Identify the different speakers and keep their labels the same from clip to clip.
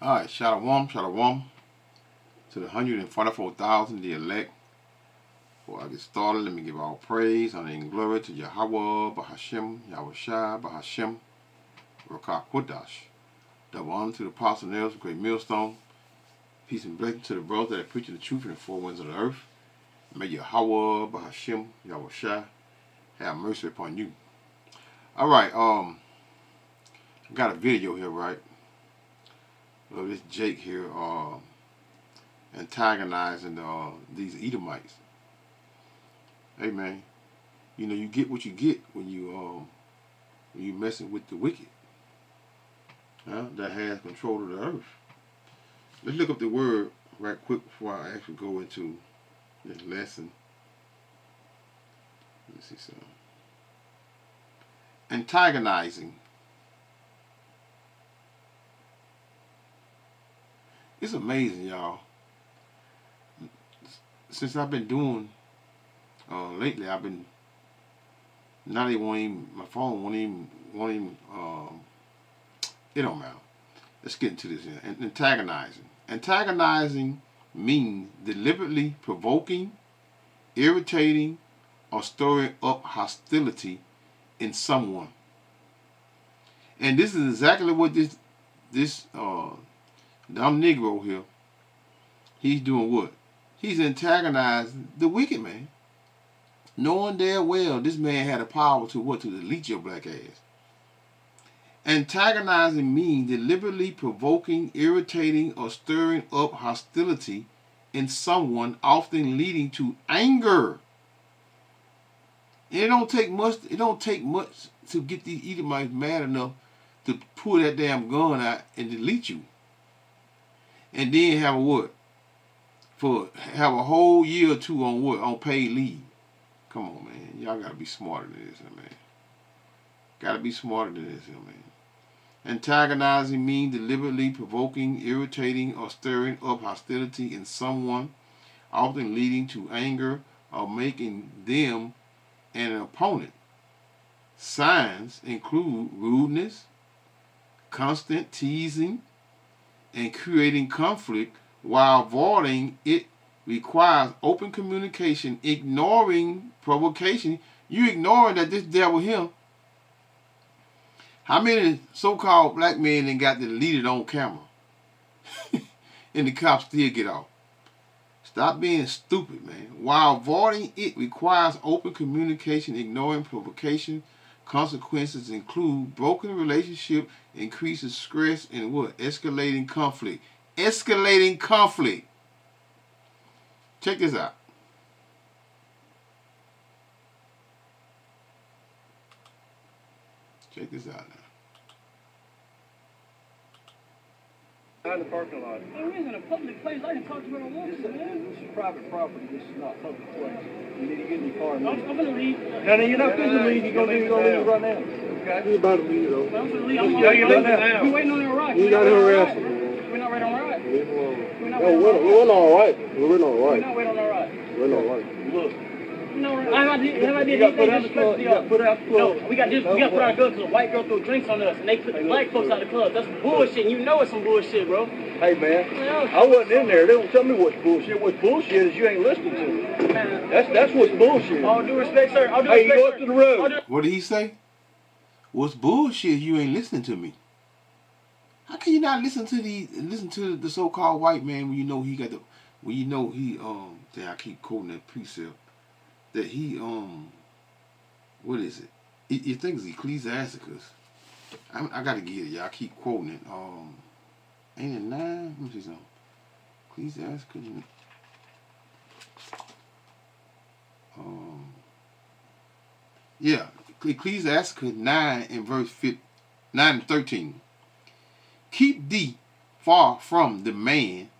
Speaker 1: Alright, shalom to the 144,000, the elect. Before I get started, let me give all praise, honor, and glory to Yahweh, Bahashem, Yahushua, Bahashem, Rakah Kodash. Double honor to the apostle nails, great millstone. Peace and blessing to the brothers that are preaching the truth in the four winds of the earth. May Yahweh, Bahashem, Yahushua have mercy upon you. Alright, I got a video here, right? Of this Jake here, antagonizing these Edomites. Hey man, you know you get what you get when you messing with the wicked, that has control of the earth. Let's look up the word right quick before I actually go into this lesson. Let me see something. Antagonizing. It's amazing, y'all. Since I've been doing lately, I've been not even my phone won't even it don't matter. Let's get into this here. Antagonizing. Antagonizing means deliberately provoking, irritating, or stirring up hostility in someone. And this is exactly what this dumb Negro here, he's doing what? He's antagonizing the wicked man. Knowing damn well this man had the power to what? To delete your black ass. Antagonizing means deliberately provoking, irritating, or stirring up hostility in someone, often leading to anger. And it don't take much to get these Edomites mad enough to pull that damn gun out and delete you. And then have a what? Have a whole year or two on what? On paid leave. Come on, man. Y'all gotta be smarter than this, man. Gotta be smarter than this, man. Antagonizing means deliberately provoking, irritating, or stirring up hostility in someone, often leading to anger or making them an opponent. Signs include rudeness, constant teasing, and creating conflict. While avoiding it requires open communication, ignoring provocation. You ignoring that this devil here. How many so-called black men then got deleted on camera? And the cops still get off. Stop being stupid, man. While avoiding it requires open communication, ignoring provocation. Consequences include broken relationship, increases stress, and what? Escalating conflict. Escalating conflict. Check this out. Check this out now.
Speaker 2: In the parking lot.
Speaker 3: We're in a public place. I can talk to whoever I want to, man.
Speaker 2: This is private property. This is not public place. You need to get in your car and leave.
Speaker 3: I'm going to leave.
Speaker 2: No, you're not going to leave. You're going to leave right now. Okay? You're about to leave, though.
Speaker 3: I'm going to leave.
Speaker 2: You're leaving now.
Speaker 3: We're waiting on their ride.
Speaker 2: You got to harass them.
Speaker 3: We're not waiting on our ride.
Speaker 2: We're not all right. We're not all right.
Speaker 3: We're not waiting on our ride.
Speaker 2: We're not all right. Look.
Speaker 3: No, I did.
Speaker 2: You got to put out the club. You got to put out the club.
Speaker 3: No, we got to put our guns because a white girl threw drinks on us and they put the black folks out of the club. That's bullshit. And you know it's some bullshit, bro.
Speaker 2: Hey, man, I wasn't in there. They don't tell me what's bullshit. What's bullshit is you ain't listening to me. That's what's bullshit.
Speaker 3: All due respect, sir. All due respect,
Speaker 2: hey, you go up to the road.
Speaker 1: What did he say? What's bullshit? You ain't listening to me. How can you not listen to the so-called white man when you know he got the I keep quoting that precept that he what is it? You think it's Ecclesiasticus? I gotta get it, y'all. I keep quoting it. Ain't it 9? Let me see something. Ecclesiasticus. Yeah, Ecclesiasticus 9 and verse 9 and 13. Keep thee far from the man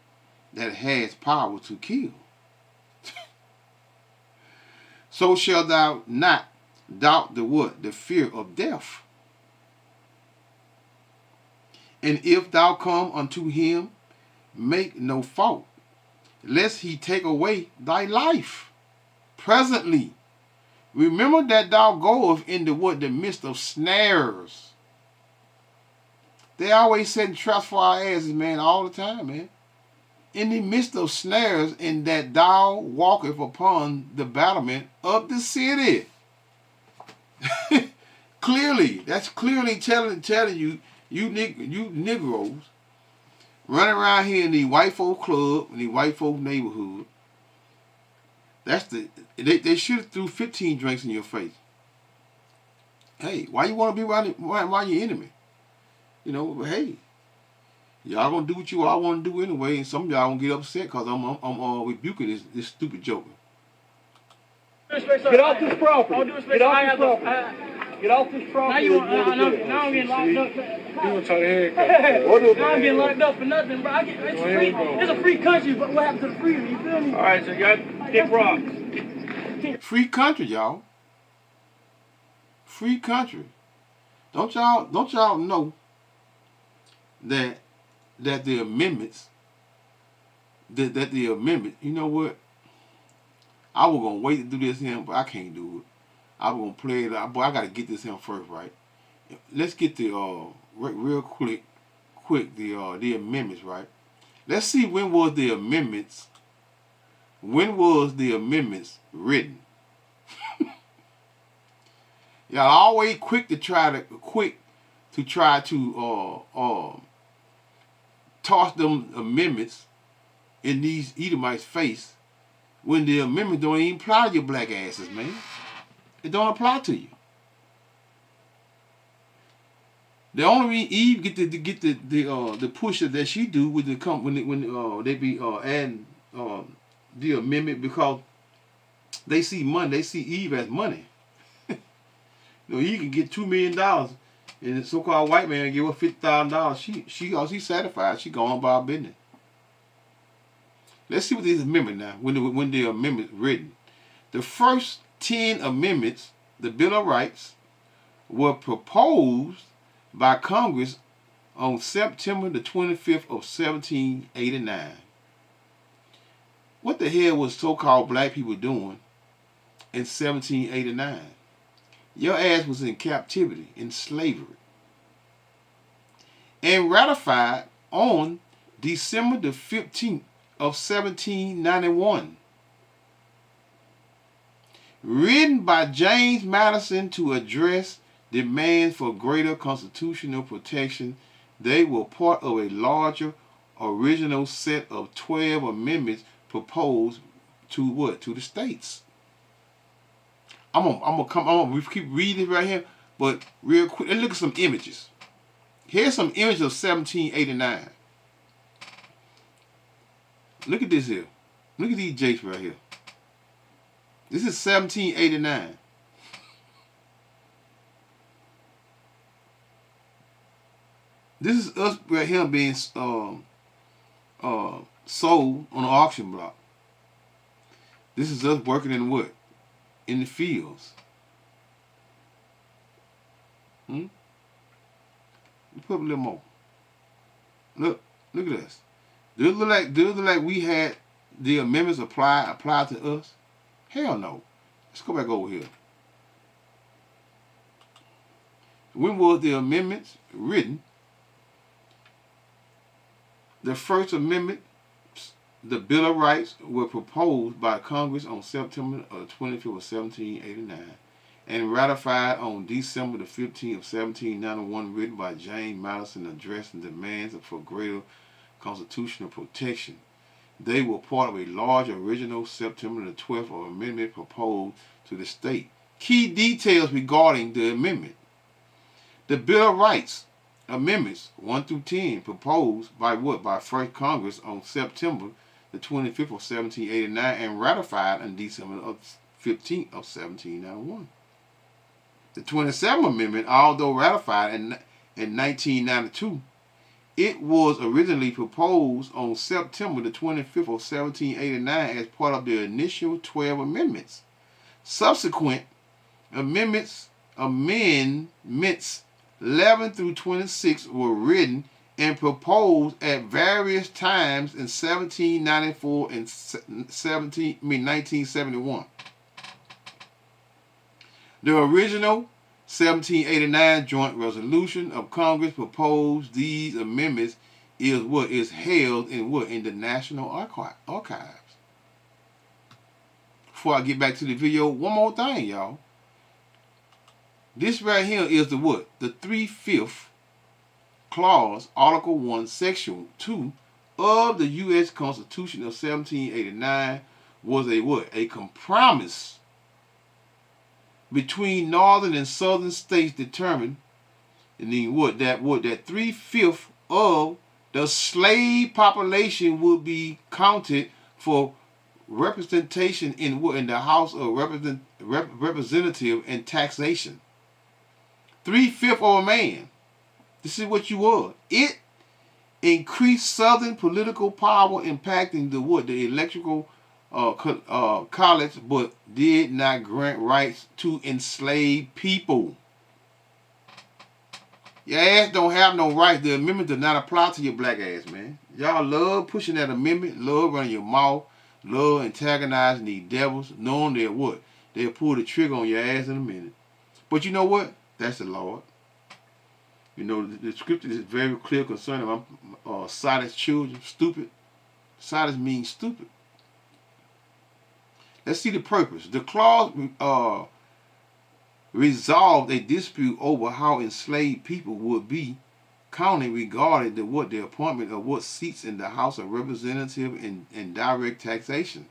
Speaker 1: that has power to kill. So shalt thou not doubt the what? The fear of death. And if thou come unto him, make no fault, lest he take away thy life presently. Remember that thou goest into what? The midst of snares They always setting traps for our asses, man, all the time, man. In the midst of snares, and that thou walketh upon the battlement of the city. Clearly, that's clearly telling you, you Negroes, running around here in the white folk club, in the white folk neighborhood. They should have threw 15 drinks in your face. Hey, why you want to be around your enemy? You know, but hey, y'all gonna do what you all want to do anyway, and some of y'all gonna get upset because I'm rebuking this stupid joker.
Speaker 2: Get off this property.
Speaker 3: All due respect,
Speaker 2: Get off this property. Get off this property.
Speaker 3: Now I'm getting locked up.
Speaker 2: You want to try to head?
Speaker 3: Now I'm getting locked up for nothing, bro. It's a free country, but what happened to the freedom? You feel me?
Speaker 2: All right, so y'all get rocks.
Speaker 1: Free country, y'all. Free country. Don't y'all know that the amendments, that the amendment, you know what? I was gonna wait to do this here, but I can't do it. I was gonna play it out, but I gotta get this here first, right? Let's get the real quick the amendments, right? Let's see when was the amendments written. Y'all always quick to try to toss them amendments in these Edomites' face when the amendments don't even apply to your black asses, man. It don't apply to you. The only reason Eve get the push that she do when they be adding the amendment, because they see money. They see Eve as money. You know, you can get $2 million, and the so-called white man give her $50,000. She satisfied. She going about business. Let's see what these amendments now. When the amendment written, the first 10 amendments, the Bill of Rights, were proposed by Congress on September the 25th of 1789. What the hell was so-called black people doing in 1789? Your ass was in captivity, in slavery. And ratified on December the 15th of 1791. Written by James Madison to address demands for greater constitutional protection, they were part of a larger original set of 12 amendments proposed to what? To the states. I'm gonna keep reading it right here, but real quick, let's look at some images. Here's some images of 1789. Look at this here. Look at these jakes right here. This is 1789. This is us right here being sold on an auction block. This is us working in what? In the fields. Put up a little more. Look at this. Do it look like we had the amendments applied to us? Hell no. Let's go back over here. When was the amendments written? The first amendment, the Bill of Rights, were proposed by Congress on September 25th of 1789 and ratified on December the 15th of 1791, written by James Madison, addressing demands for greater constitutional protection. They were part of a large original September the 12th of amendment proposed to the state. Key details regarding the amendment. The Bill of Rights amendments 1 through 10 proposed by what? By first Congress on September the 25th of 1789 and ratified on December 15th of 1791. The 27th Amendment, although ratified in 1992, it was originally proposed on September the 25th of 1789 as part of the initial 12 amendments. Subsequent amendments 11 through 26 were written and proposed at various times in 1794 and 1971. The original 1789 joint resolution of Congress proposed these amendments is what is held in what in the National Archives. Before I get back to the video, one more thing, y'all. This right here is the what? The 3/5 clause, Article 1, Section 2 of the U.S. Constitution of 1789 was a what? A compromise between northern and southern states determined, and then that 3/5 of the slave population would be counted for representation in the House of Representative and taxation. 3/5 of a man. This is what you were. It increased Southern political power, impacting the electoral college, but did not grant rights to enslaved people. Your ass don't have no rights. The amendment does not apply to your black ass, man. Y'all love pushing that amendment, love running your mouth, love antagonizing these devils, knowing they're what? They'll pull the trigger on your ass in a minute. But you know what? That's the Lord. You know, the scripture is very clear concerning Sodom's children, stupid. Sodom means stupid. Let's see the purpose. The clause resolved a dispute over how enslaved people would be counted regarding the appointment of what seats in the House of Representatives and direct taxation.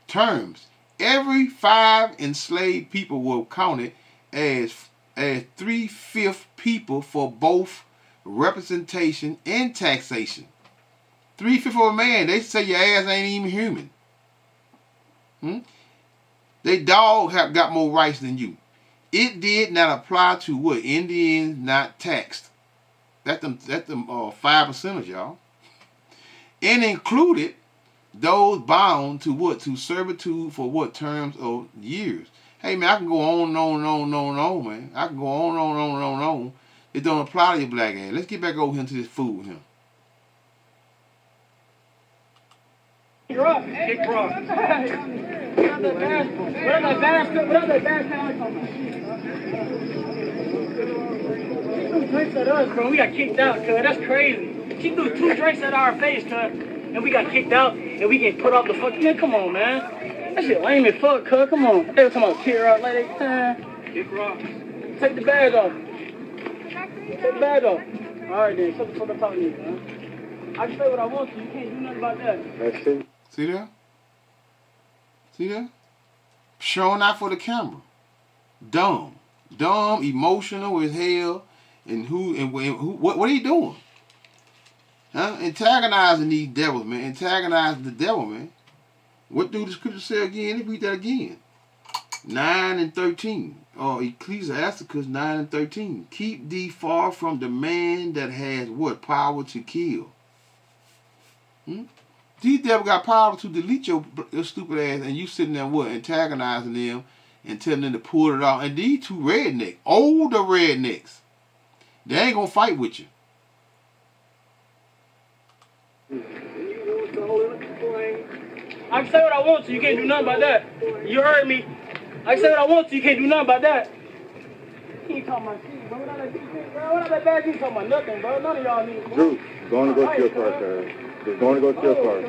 Speaker 1: Terms. Every 5 enslaved people were counted as 3/5 people for both representation and taxation. 3/5 of a man. They say your ass ain't even human. They dog have got more rights than you. It did not apply to what? Indians not taxed. That's them 5%, y'all. And included those bound to what? To servitude for what? Terms of years. Hey man, I can go on and on and on and on and on, man. I can go on and on and on and on and on. It don't apply to your black ass. Let's get back over here to this food here.
Speaker 3: You're up. Kick rock. What that bass talking about? Two drinks at us, bro. We got kicked out, cuz. That's crazy. She threw 2 drinks at our face, cuz. And we got kicked out, and we get put off the fuck. Man, come on, man. That shit lame as fuck, cuz. Come on. They were talking about kick rock like they kick rock. Take the bag off. Take the bag off. Alright then, shut the fuck up talking to you, man. I can say what I want to. You can't do nothing about that.
Speaker 2: That's it.
Speaker 1: See that? See that? Showing out for the camera. Dumb. Dumb, emotional as hell. And what are you doing? Huh? Antagonizing these devils, man. Antagonizing the devil, man. What do the scripture say again? Let's read that again. 9 and 13. Or Ecclesiasticus 9 and 13. Keep thee far from the man that has what? Power to kill. These devils got power to delete your stupid ass, and you sitting there what? Antagonizing them and telling them to pull it off. And these 2 rednecks, older rednecks, they ain't gonna fight with you.
Speaker 3: I can say what I want to, you can't do nothing about that. You heard me. I can say what I want to, you can't do nothing about that. He ain't talking about shit, bro. What that bad you talking about nothing, bro. None of y'all need.
Speaker 2: Drew, going to go to your car, sir. Just going to go to your car.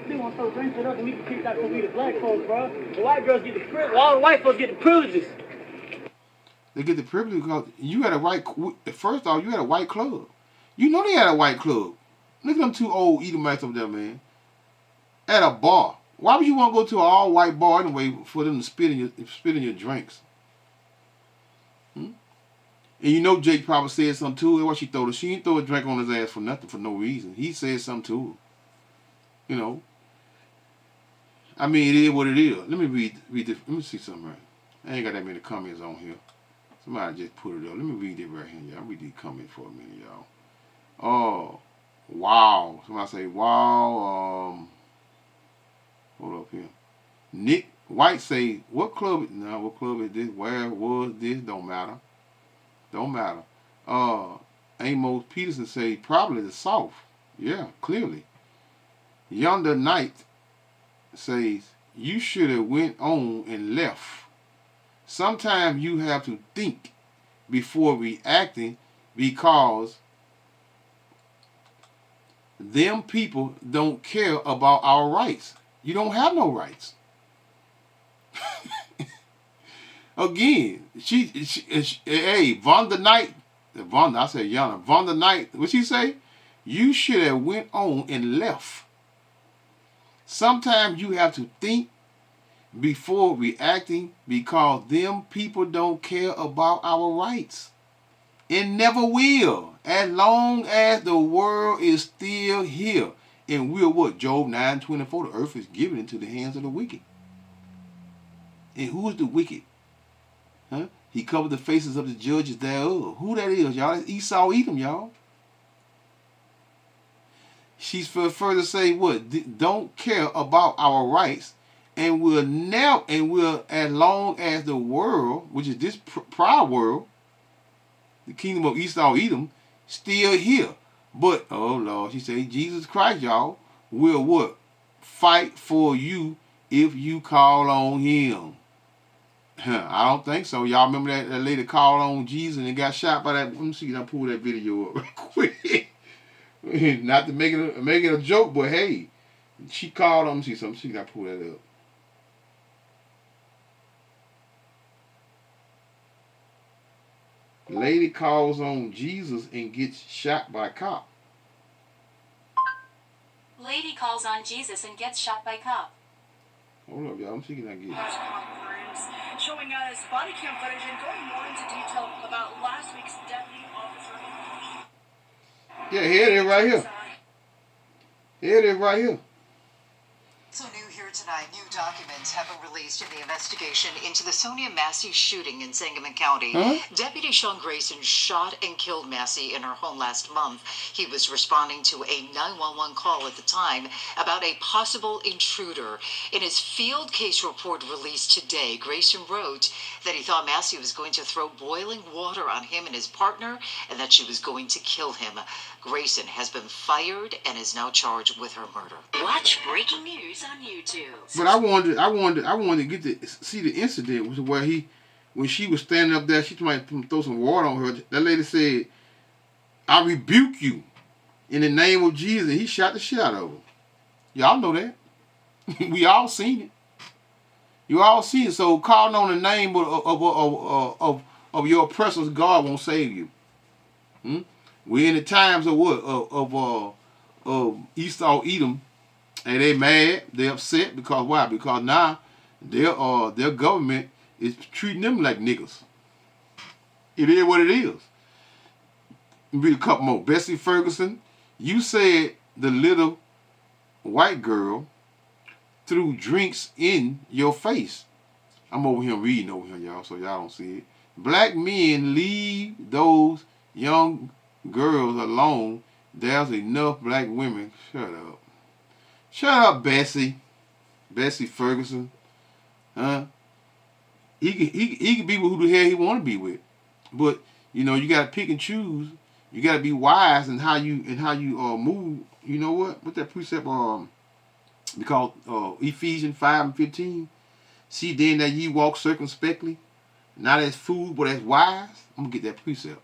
Speaker 3: They want to throw drinks at us and we can kick out because we the black folks, bro. The white girls get the privilege. All the white folks get the privileges.
Speaker 1: They get the privilege because you had a white. First off, you had a white club. You know they had a white club. Look at them 2 old Edomites up there, man. At a bar. Why would you want to go to an all-white bar anyway for them to spit in your drinks? And you know Jake probably said something to her. What she throw? She didn't throw a drink on his ass for nothing, for no reason. He said something to her. You know. I mean, it is what it is. Let me read this. Let me see something right. I ain't got that many comments on here. Somebody just put it up. Let me read it right here, y'all. Read these comments for a minute, y'all. Oh, wow. Somebody say, wow. Hold up here. Nick White say, what club is this? Where was this? Don't matter. Don't matter. Amos Peterson say, probably the South. Yeah, clearly. Yonder Knight says, you should have went on and left. Sometimes you have to think before reacting because them people don't care about our rights. You don't have no rights. Again, hey, Vonda Knight, I said Yana, Vonda Knight, what she say? You should have went on and left. Sometimes you have to think before reacting because them people don't care about our rights. And never will. As long as the world is still here. And we're what? Job 9:24. The earth is given into the hands of the wicked. And who is the wicked? Huh? He covered the faces of the judges thereof. Who that is, y'all? That's Esau, Edom, y'all. She's further say what? Don't care about our rights. And we'll now, as long as the world, which is this prior world, the kingdom of Esau, Edom, still here. But, oh Lord, she said, Jesus Christ, y'all, will what? Fight for you if you call on him. I don't think so. Y'all remember that lady called on Jesus and got shot by that? Let me see if I pull that video up real quick. Not to make it a joke, but hey, she called on. Let me see something. See if I pull that up. Lady calls on Jesus and gets shot by a cop.
Speaker 4: Lady calls on Jesus and gets shot by cop.
Speaker 1: Hold up, y'all. I'm see if I can get it.
Speaker 5: Conference showing us body cam footage and going more into detail about last week's deadly officer.
Speaker 1: Yeah, here it is right here. Here it is right here.
Speaker 6: So new here tonight, new documents have been released in the investigation into the Sonia Massey shooting in Sangamon County. Deputy Sean Grayson shot and killed Massey in her home last month. He was responding to a 911 call at the time about a possible intruder. In his field case report released today, Grayson wrote that he thought Massey was going to throw boiling water on him and his partner and that she was going to kill him. Grayson has been fired and is now charged with her murder.
Speaker 4: Watch breaking news on YouTube.
Speaker 1: But I wanted to get to see the incident where when she was standing up there, she tried to throw some water on her. That lady said, "I rebuke you in the name of Jesus." And he shot the shit out of her. Y'all know that. We all seen it. You all seen it. So calling on the name of your oppressors, God won't save you. We're in the times of what? Of Esau, Edom, and they mad, they upset because why? Because now their government is treating them like niggas. It is what it is. Read a couple more. Bessie Ferguson, you said the little white girl threw drinks in your face. I'm over here reading over here, y'all, so y'all don't see it. Black men, leave those young girls alone. There's enough black women. Shut up. Shut up, Bessie. Bessie Ferguson. Huh? He can be with who the hell he want to be with. But, you know, you got to pick and choose. You got to be wise in how you move. You know what? What's that precept because Ephesians 5:15. See then that ye walk circumspectly, not as fools, but as wise. I'm gonna get that precept.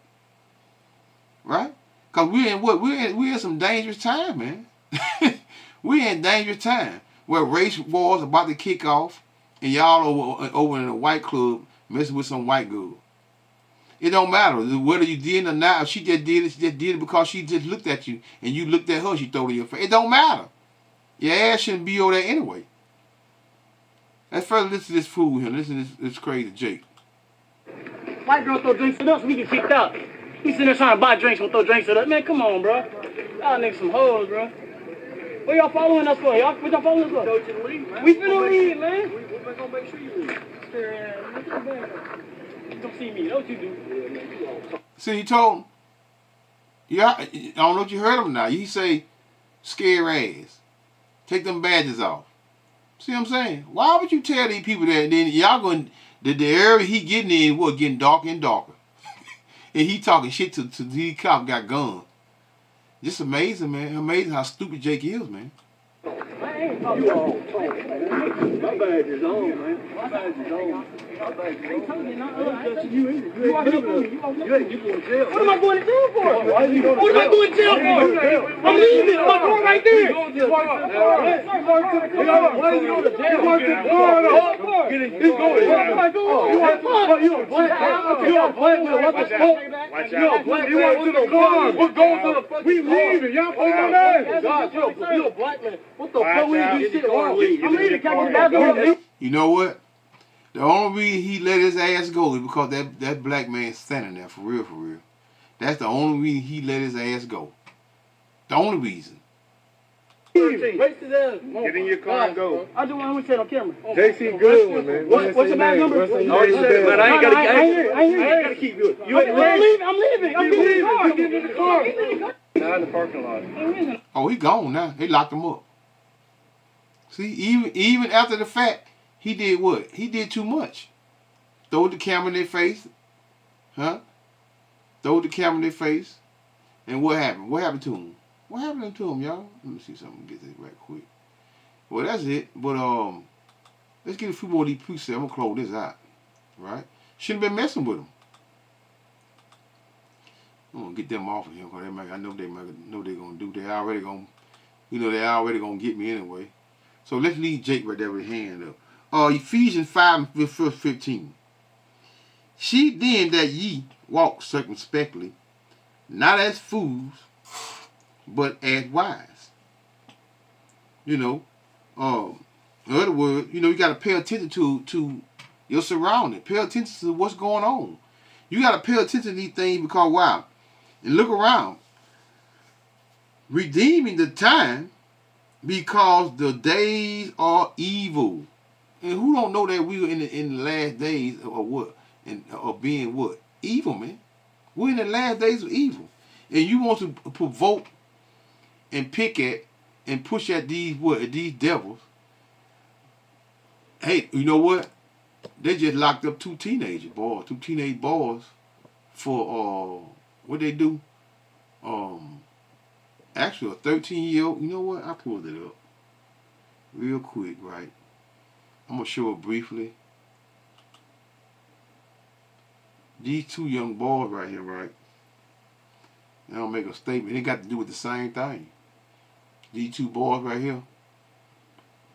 Speaker 1: Right? Because we're in some dangerous time, man. We're in dangerous time where race wars about to kick off and y'all over in a white club messing with some white girl. It don't matter whether you did or not. If she just did it because she just looked at you and you looked at her, she threw it in your face. It don't matter. Your ass shouldn't be over there anyway. Let's further listen to this fool here. Listen to this crazy Jake.
Speaker 3: White girl throw drinks at us, we get kicked out. We sitting there trying to buy drinks, we'll throw drinks at us. Man, come on, bro. Y'all niggas some hoes, bro. What y'all following us for? What y'all following us for?
Speaker 2: Go to the league, man.
Speaker 3: We finna leave, man.
Speaker 2: We're gonna make sure you leave.
Speaker 3: Don't see me. Don't you do?
Speaker 1: See, he told him. Yeah, I don't know if you heard him now. He say, scare ass. Take them badges off. See what I'm saying? Why would you tell these people that? And then y'all going, the area he getting in, what, getting darker and darker. And he talking shit to these cops got guns. Just amazing, man. Amazing how stupid Jake is, man.
Speaker 2: You all My badge is on, man. My badge is on. My badge is on. You ain't going to jail.
Speaker 3: What am I going to jail for?
Speaker 2: Why are you going to jail?
Speaker 3: What am I going to jail for? I'm leaving. I'm going right there.
Speaker 2: Why are you going to jail? Get in. He's going. You a black man? You a black man? What the fuck? You a black man? You want to the car? We're going to the fucking. We leaving. Y'all put my name. God, you a black man. What the fuck we do shit wrong? I'm leaving. Can you bathroom?
Speaker 1: You know what? The only reason he let his ass go is because that black man standing there, for real, for real. That's the only reason he let his ass go. The only reason.
Speaker 2: Get in your car and go.
Speaker 3: I just want to say on camera.
Speaker 2: JC Goodwin, man.
Speaker 3: What's your bad number?
Speaker 2: I already said it, man. I ain't
Speaker 3: got to
Speaker 2: keep you. You ain't
Speaker 3: leaving. I'm leaving. I'm getting in the car.
Speaker 2: Get in the car. Now in the parking lot.
Speaker 1: Oh, he gone now. They locked him up. See, even after the fact, he did what? He did too much. Throw the camera in their face. Huh? Throw the camera in their face. And what happened? What happened to him? What happened to him, y'all? Let me see something. Get this right quick. Well, that's it. But let's get a few more of these presets. I'm gonna close this out. Right? Shouldn't have been messing with him. I'm gonna get them off of here because I know they're gonna do. They already gonna get me anyway. So let's leave Jake right there with his hand up. Ephesians 5 and verse 15. See then that ye walk circumspectly, not as fools, but as wise. In other words, you got to pay attention to your surroundings. Pay attention to what's going on. You got to pay attention to these things because, wow, and look around. Redeeming the time because the days are evil. And who don't know that we were in the last days of what? Of being what? Evil, man. We're in the last days of evil. And you want to provoke and pick at and push at these devils. Hey, you know what? They just locked up two teenage boys for what they do? Actually a 13-year-old. You know what? I pulled it up real quick, right? I'm gonna show it briefly. These two young boys right here, right? And I'll make a statement. It got to do with the same thing. These two boys right here.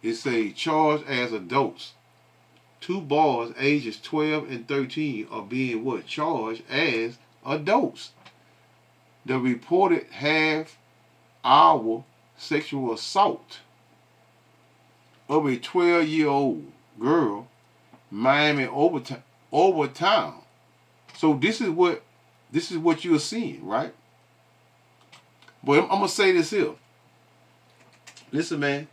Speaker 1: It say charged as adults. Two boys ages 12 and 13 are being what? Charged as adults. The reported half-hour sexual assault of a 12-year-old girl, Miami Overtown. So this is what you're seeing, right? But I'm gonna say this here. Listen, man.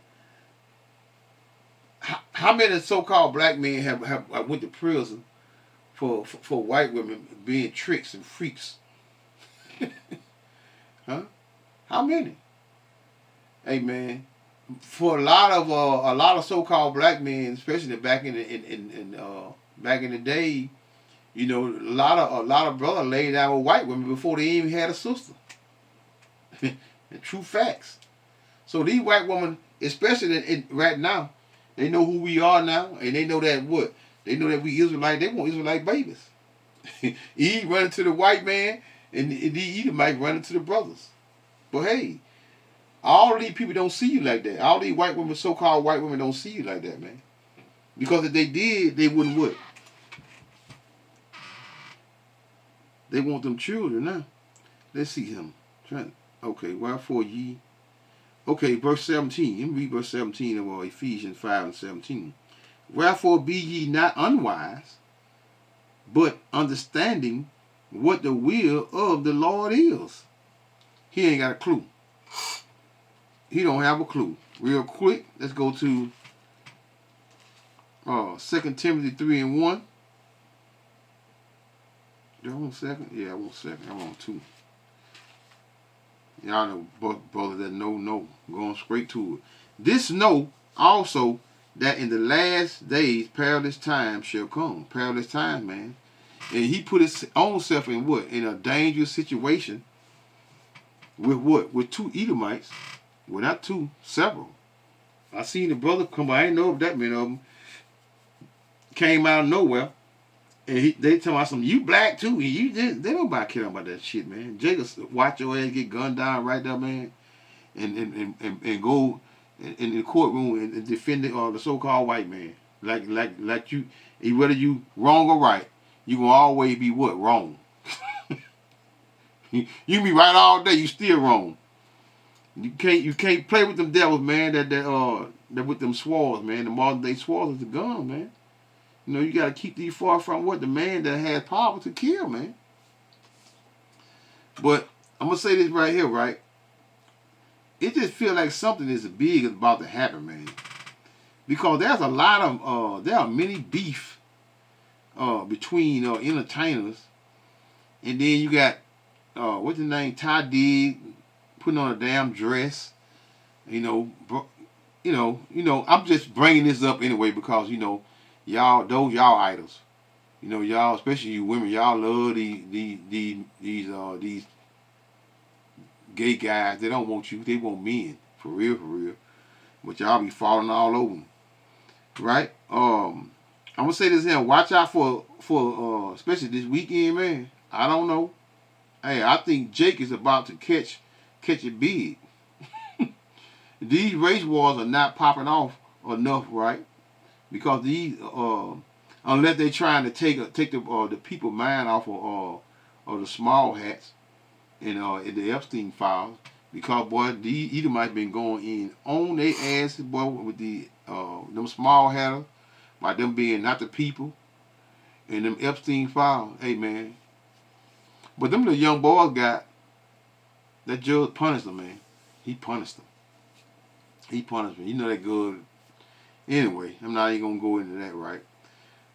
Speaker 1: How many so-called black men have went to prison for white women being tricks and freaks? Huh? How many? Hey, man. For a lot of so-called black men, especially back in the day, a lot of brothers laid down with white women before they even had a sister. True facts. So these white women, especially right now, they know who we are now, and they know that what? They know that we Israelite. They want Israelite babies. Eve running to the white man, and the Edomite running to the brothers. But hey, all of these people don't see you like that. All these white women, so-called white women, don't see you like that, man. Because if they did, they wouldn't what? They want them children now. Let's see him. Okay, wherefore ye... Okay, verse 17. Let me read verse 17 of Ephesians 5 and 17. Wherefore be ye not unwise, but understanding what the will of the Lord is. He ain't got a clue. He don't have a clue. Real quick, let's go to 2 Timothy 3 and 1. Do I want a second? Yeah, I want a second. I want 2. Y'all know, brothers that know. Going straight to it. This know also that in the last days perilous times shall come. Perilous times, man. And he put his own self in what? In a dangerous situation. With what? With two Edomites. Well, not two, several. I seen the brother come. I ain't know if that many of them came out of nowhere. And they tell me something. You black too. They don't care about that shit, man. Jacob, watch your ass get gunned down right there, man, and go in the courtroom and defend the so-called white man. Like you, whether you wrong or right, you gonna always be what? Wrong. You can be right all day. You still wrong. You can't play with them devils, man. That with them swords, man. The modern day swords is the gun, man. You know, you got to keep these far from what? The man that has power to kill, man. But I'm going to say this right here, right? It just feels like something is big about to happen, man. Because there's a lot of, there are many beef between entertainers. And then you got, what's his name? Ty Diggs putting on a damn dress. You know, I'm just bringing this up anyway because, y'all idols. Y'all, especially you women, y'all love these gay guys. They don't want you. They want men. For real, for real. But y'all be falling all over them. Right? I'm gonna say this here. Watch out for especially this weekend, man. I don't know. Hey, I think Jake is about to catch it big. These race wars are not popping off enough, right? Because these, unless they're trying to take the people mind off of the small hats in the Epstein files, because boy, these Edomites been going in on their asses, boy, with them small hatters, by them being not the people, and them Epstein files. Hey man, but them little young boys got that judge punished them, man. He punished them. He punished them. You know that good. Anyway, I'm not even gonna go into that, right?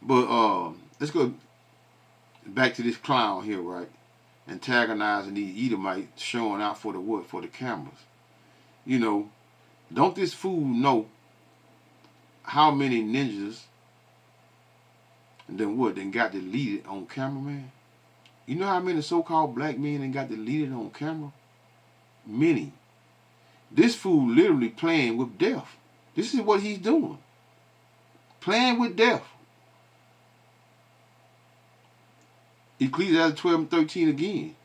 Speaker 1: But let's go back to this clown here, right? Antagonizing these Edomites, showing out for the what? For the cameras. Don't this fool know how many ninjas and then got deleted on camera, man? You know how many so-called black men then got deleted on camera? Many. This fool literally playing with death. This is what he's doing. Playing with death. Ecclesiastes 12 and 13 again.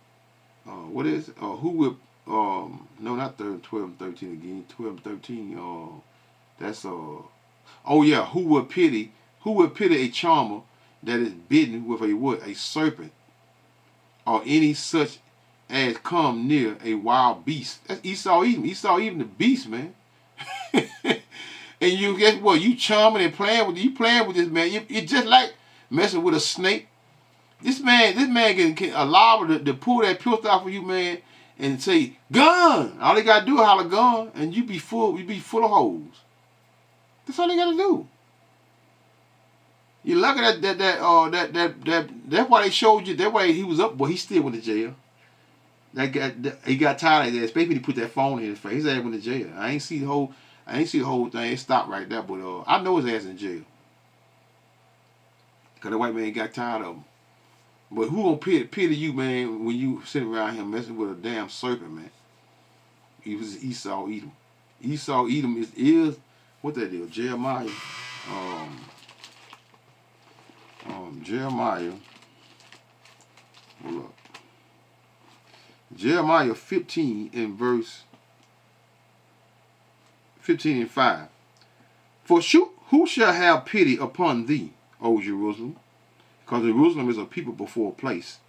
Speaker 1: What is it? Who will, no, not 12 and 13 again. 12 and 13, that's, oh yeah, who will pity a charmer that is bitten with a what? A serpent, or any such as come near a wild beast. That's Esau Edom. Esau Edom the beast, man. And you guess what? You charming and playing with this man. It's just like messing with a snake. This man can allow to pull that pistol off of you, man, and say gun. All they gotta do is holler gun, and you be full of holes. That's all they gotta do. You lucky that's why they showed you. That way he was up, but he still went to jail. He got tired of that. Especially when he put that phone in his face. His ass went to jail. I ain't see the whole thing. It stopped right there, but I know his ass in jail. Cause the white man got tired of him. But who gonna pity you, man, when you sitting around here messing with a damn serpent, man? He was Esau Edom. Esau Edom is what that is? Jeremiah. Jeremiah. Hold up. Jeremiah 15 and verse 15 and 5. For who shall have pity upon thee, O Jerusalem? Because Jerusalem is a people before a place.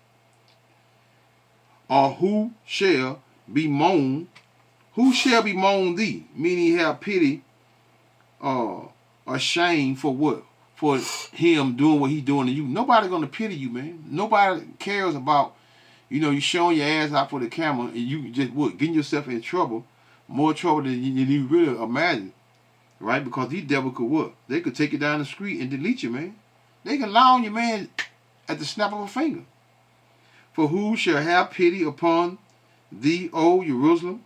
Speaker 1: Or who shall bemoan thee? Meaning have pity or shame for what? For him doing what he's doing to you. Nobody gonna pity you, man. Nobody cares about, you showing your ass out for the camera and you just getting yourself in trouble. More trouble than you really imagine. Right? Because these devils could what? They could take you down the street and delete you, man. They can lie on you, man, at the snap of a finger. For who shall have pity upon thee, O Jerusalem?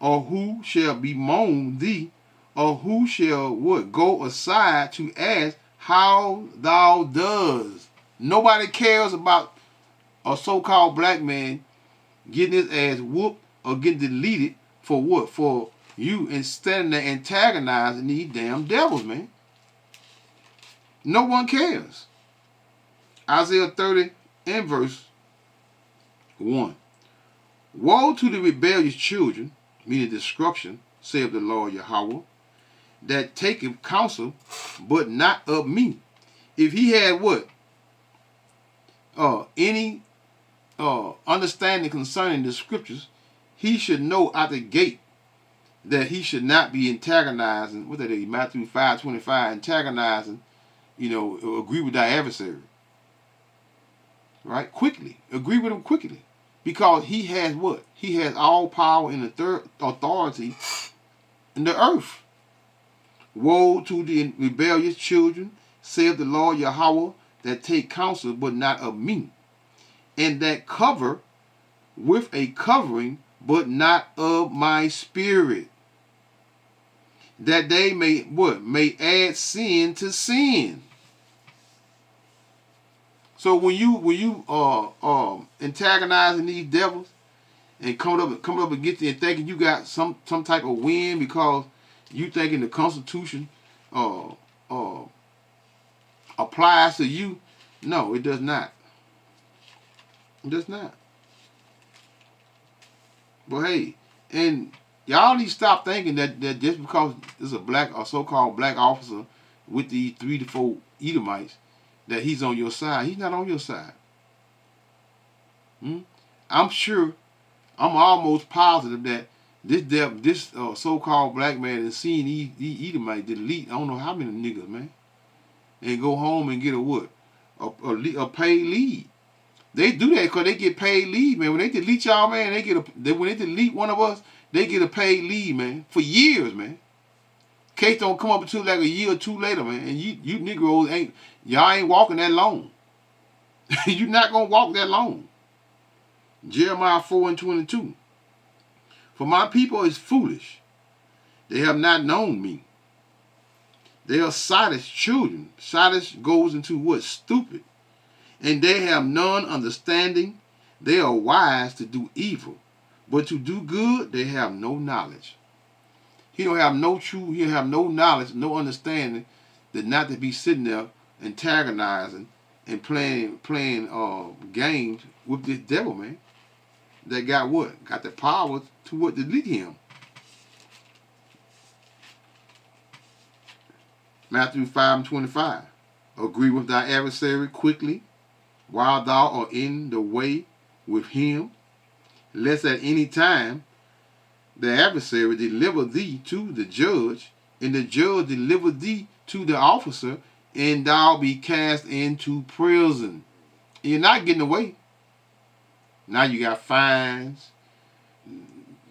Speaker 1: Or who shall bemoan thee? Or who shall what? Go aside to ask how thou does. Nobody cares about a so-called black man getting his ass whooped or getting deleted for what? For You instead of antagonizing these damn devils, man. No one cares. Isaiah 30 and verse 1. Woe to the rebellious children, meaning destruction, saith the Lord Yahweh, that taketh counsel, but not of me. If he had what? Any understanding concerning the scriptures, he should know out the gate that he should not be antagonizing, what that is, Matthew 5:25, antagonizing, agree with thy adversary. Right? Quickly. Agree with him quickly. Because he has what? He has all power and authority in the earth. Woe to the rebellious children, saith the Lord Yahweh, that take counsel, but not of me, and that cover with a covering, but not of my spirit, that they may what? May add sin to sin. So when you antagonizing these devils and coming up against them and thinking you got some type of win because you thinking the Constitution applies to you, no, it does not. It does not. But hey, and y'all need to stop thinking that just because there's a so-called black officer with these 3 to 4 Edomites, that he's on your side. He's not on your side. I'm sure, I'm almost positive that this so-called black man is seeing these Edomites delete I don't know how many niggas, man, and go home and get a what? A paid lead. They do that because they get paid lead, man. When they delete y'all, man, when they delete one of us, they get a paid lead, man, for years, man. Case don't come up until like a year or two later, man. And you Negroes y'all ain't walking that long. You're not gonna walk that long. Jeremiah 4:22. For my people is foolish. They have not known me. They are sottish children. Sottish goes into what? Stupid. And they have none understanding. They are wise to do evil, but to do good they have no knowledge. He don't have no truth. He'll have no knowledge, no understanding, that not to be sitting there antagonizing and playing games with this devil, man. That got what? Got the power to what? Delete him. Matthew 5:25. Agree with thy adversary quickly, while thou art in the way with him, lest at any time the adversary deliver thee to the judge, and the judge deliver thee to the officer, and thou be cast into prison. You're not getting away. Now you got fines.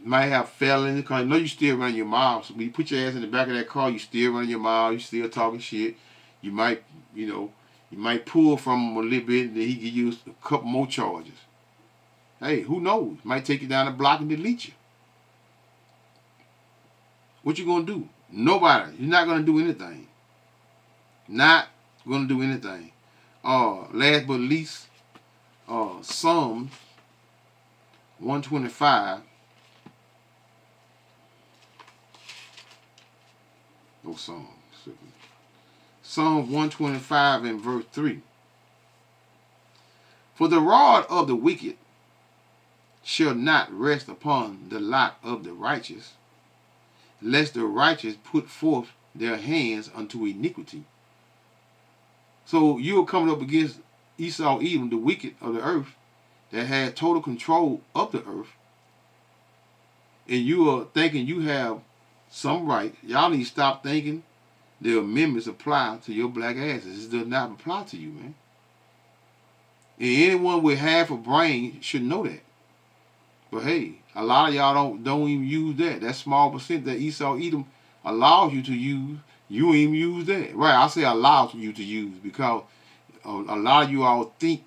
Speaker 1: Might have felonies, because I know you still running your mouth. So when you put your ass in the back of that car, you still running your mouth, you still talking shit. You might, you might pull from him a little bit, and then he give you a couple more charges. Hey, who knows? Might take you down the block and delete you. What you gonna do? Nobody. You're not gonna do anything. Not gonna do anything. Last but least, Psalms 125. No Psalms. Psalms 125 and verse 3. For the rod of the wicked shall not rest upon the lot of the righteous, lest the righteous put forth their hands unto iniquity. So you're coming up against Esau, Edom, the wicked of the earth, that had total control of the earth, and you are thinking you have some right. Y'all need to stop thinking the amendments apply to your black asses. It does not apply to you, man. And anyone with half a brain should know that. But hey, a lot of y'all don't even use that. That small percent that Esau, Edom allows you to use, you ain't even use that. Right, I say allows you to use, because a lot of you all think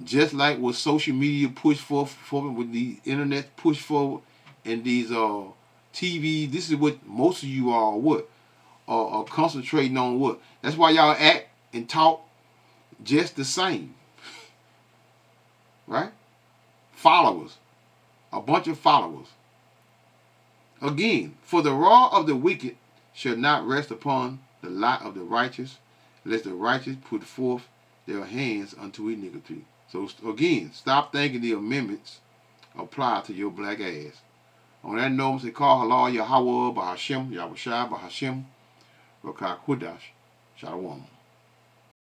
Speaker 1: just like what social media push forward, with the internet push forward, and these TV, this is what most of you are concentrating on. What? That's why y'all act and talk just the same. Right? Followers. A bunch of followers. Again, for the rod of the wicked shall not rest upon the lot of the righteous, lest the righteous put forth their hands unto iniquity. So again, stop thinking the amendments apply to your black ass. On that note, say call halal Yahweh Bahashem, Yahushua Bahashem, Rakah Kudash, Shalom.